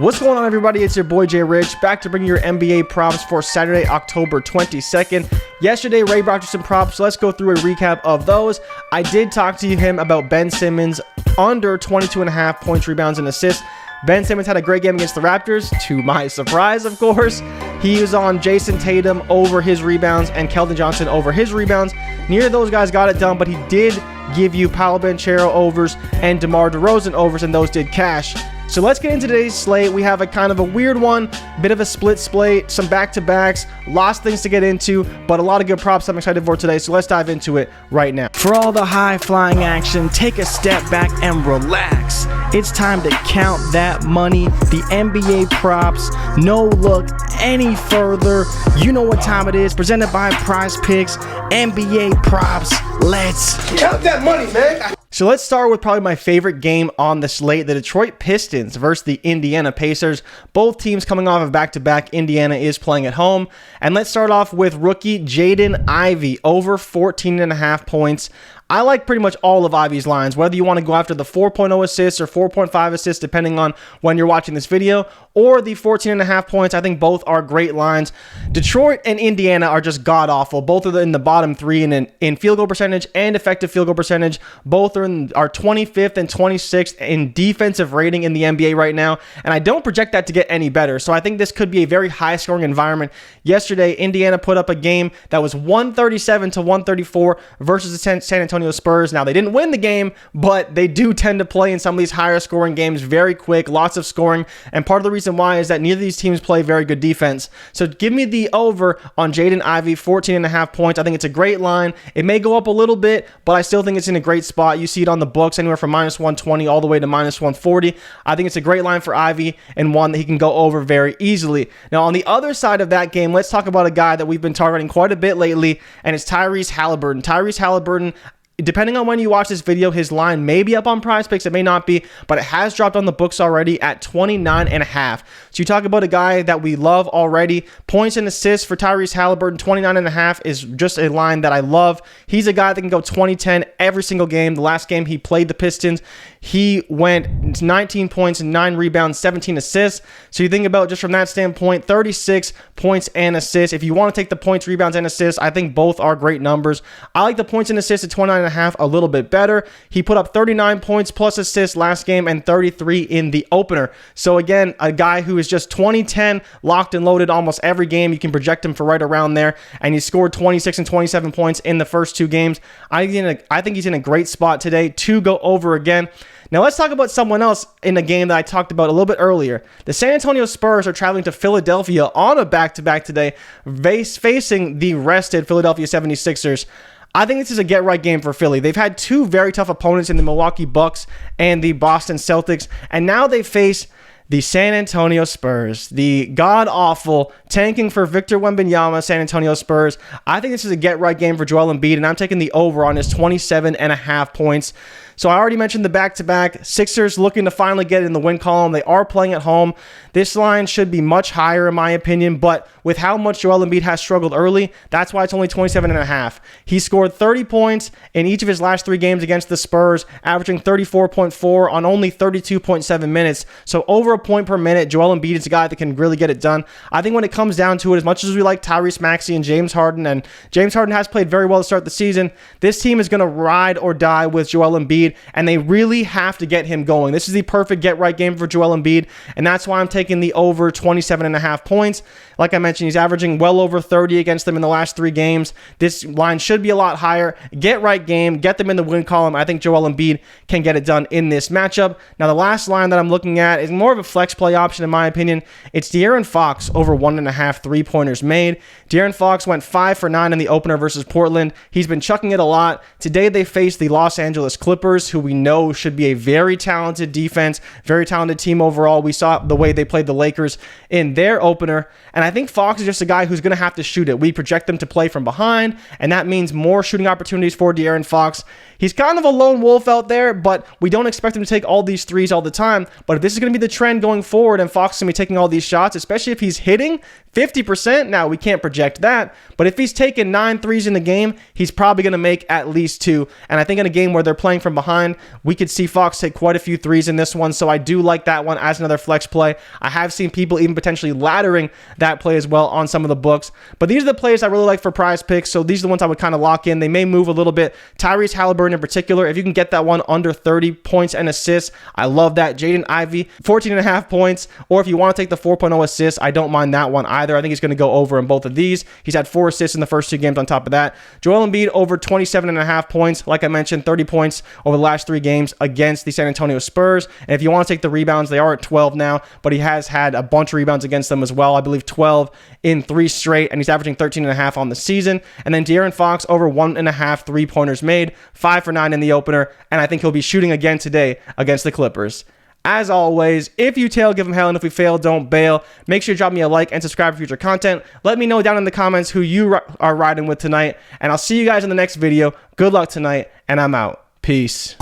What's going on, everybody? It's your boy Jay Rich, back to bring you your NBA props for Saturday, October 22nd. Yesterday, Ray brought you some props, so let's go through a recap of those. I did talk to him about Ben Simmons under 22.5 points, rebounds, and assists. Ben Simmons had a great game against the Raptors, to my surprise, of course. He was on Jason Tatum over his rebounds and Keldon Johnson over his rebounds. Neither of those guys got it done, but he did give you Paolo Banchero overs and DeMar DeRozan overs, and those did cash. So let's get into today's slate. We have a kind of a weird one, bit of a split slate, some back-to-backs, lots of things to get into, but a lot of good props I'm excited for today, so let's dive into it right now. For all the high-flying action, take a step back and relax. It's time to count that money, the NBA props. No look any further. You know what time it is. Presented by PRIZEPICKS, NBA props. Let's count that money, man. So let's start with probably my favorite game on the slate, the Detroit Pistons versus the Indiana Pacers. Both teams coming off of back-to-back. Indiana is playing at home. And let's start off with rookie Jaden Ivey, over 14.5 points. I like pretty much all of Ivey's lines, whether you want to go after the 4.0 assists or 4.5 assists, depending on when you're watching this video, or the 14.5 points. I think both are great lines. Detroit and Indiana are just god-awful. Both are in the bottom three in field goal percentage and effective field goal percentage. Both are 25th and 26th in defensive rating in the NBA right now, and I don't project that to get any better. So I think this could be a very high-scoring environment. Yesterday, Indiana put up a game that was 137 to 134 versus the San Antonio Spurs. Now, they didn't win the game, but they do tend to play in some of these higher scoring games very quick, lots of scoring, and part of the reason why is that neither of these teams play very good defense. So give me the over on Jaden Ivey, 14.5 points. I think it's a great line. It may go up a little bit, but I still think it's in a great spot. You see it on the books anywhere from -120 all the way to -140. I think it's a great line for Ivey and one that he can go over very easily. Now, on the other side of that game, let's talk about a guy that we've been targeting quite a bit lately, and it's Tyrese Haliburton. Tyrese Haliburton, depending on when you watch this video, his line may be up on PrizePicks. It may not be, but it has dropped on the books already at 29.5. So you talk about a guy that we love already. Points and assists for Tyrese Haliburton, 29.5 is just a line that I love. He's a guy that can go 20-10 every single game. The last game he played the Pistons, he went 19 points, 9 rebounds, 17 assists. So you think about just from that standpoint, 36 points and assists. If you want to take the points, rebounds, and assists, I think both are great numbers. I like the points and assists at 29.5 a little bit better. He put up 39 points plus assists last game and 33 in the opener. So again, a guy who is just 20-10 locked and loaded almost every game. You can project him for right around there, and he scored 26 and 27 points in the first 2 games. I think he's in a great spot today to go over again. Now let's talk about someone else in a game that I talked about a little bit earlier. The San Antonio Spurs are traveling to Philadelphia on a back-to-back today, facing the rested Philadelphia 76ers. I think this is a get-right game for Philly. They've had 2 very tough opponents in the Milwaukee Bucks and the Boston Celtics, and now they face the San Antonio Spurs, the god-awful, tanking for Victor Wembanyama San Antonio Spurs. I think this is a get-right game for Joel Embiid, and I'm taking the over on his 27.5 points. So I already mentioned the back-to-back. Sixers looking to finally get in the win column. They are playing at home. This line should be much higher in my opinion, but with how much Joel Embiid has struggled early, that's why it's only 27.5. He scored 30 points in each of his last 3 games against the Spurs, averaging 34.4 on only 32.7 minutes. So over a point per minute, Joel Embiid is a guy that can really get it done. I think when it comes down to it, as much as we like Tyrese Maxey and James Harden has played very well to start the season, this team is going to ride or die with Joel Embiid, and they really have to get him going. This is the perfect get-right game for Joel Embiid, and that's why I'm taking the over 27.5 points. Like I mentioned, he's averaging well over 30 against them in the last 3 games. This line should be a lot higher. Get-right game, get them in the win column. I think Joel Embiid can get it done in this matchup. Now, the last line that I'm looking at is more of a flex play option in my opinion. It's De'Aaron Fox over 1.5 3-pointers made. De'Aaron Fox went 5 for 9 in the opener versus Portland. He's been chucking it a lot. Today, they face the Los Angeles Clippers, who we know should be a very talented defense, very talented team overall. We saw the way they played the Lakers in their opener, and I think Fox is just a guy who's going to have to shoot it. We project them to play from behind, and that means more shooting opportunities for De'Aaron Fox. He's kind of a lone wolf out there, but we don't expect him to take all these threes all the time. But if this is going to be the trend going forward and Fox is going to be taking all these shots, especially if he's hitting 50%, now we can't project that, but if he's taking 9 threes in the game, he's probably going to make at least 2. And I think in a game where they're playing from behind, we could see Fox take quite a few threes in this one, so I do like that one as another flex play. I have seen people even potentially laddering that play as well on some of the books, but these are the plays I really like for prize picks, so these are the ones I would kind of lock in. They may move a little bit. Tyrese Haliburton in particular, if you can get that one under 30 points and assists, I love that. Jaden Ivey, 14.5 points, or if you want to take the 4.0 assists, I don't mind that one either. I think he's going to go over in both of these. He's had 4 assists in the first 2 games on top of that. Joel Embiid over 27.5 points. Like I mentioned, 30 points over the last 3 games against the San Antonio Spurs. And if you want to take the rebounds, they are at 12 now, but he has had a bunch of rebounds against them as well. I believe 12 in 3 straight, and he's averaging 13.5 on the season. And then De'Aaron Fox over 1.5 3-pointers made, 5 for 9 in the opener, and I think he'll be shooting again today against the Clippers. As always, if you tail, give them hell, and if we fail, don't bail. Make sure you drop me a like and subscribe for future content. Let me know down in the comments who you are riding with tonight, and I'll see you guys in the next video. Good luck tonight, and I'm out. Peace.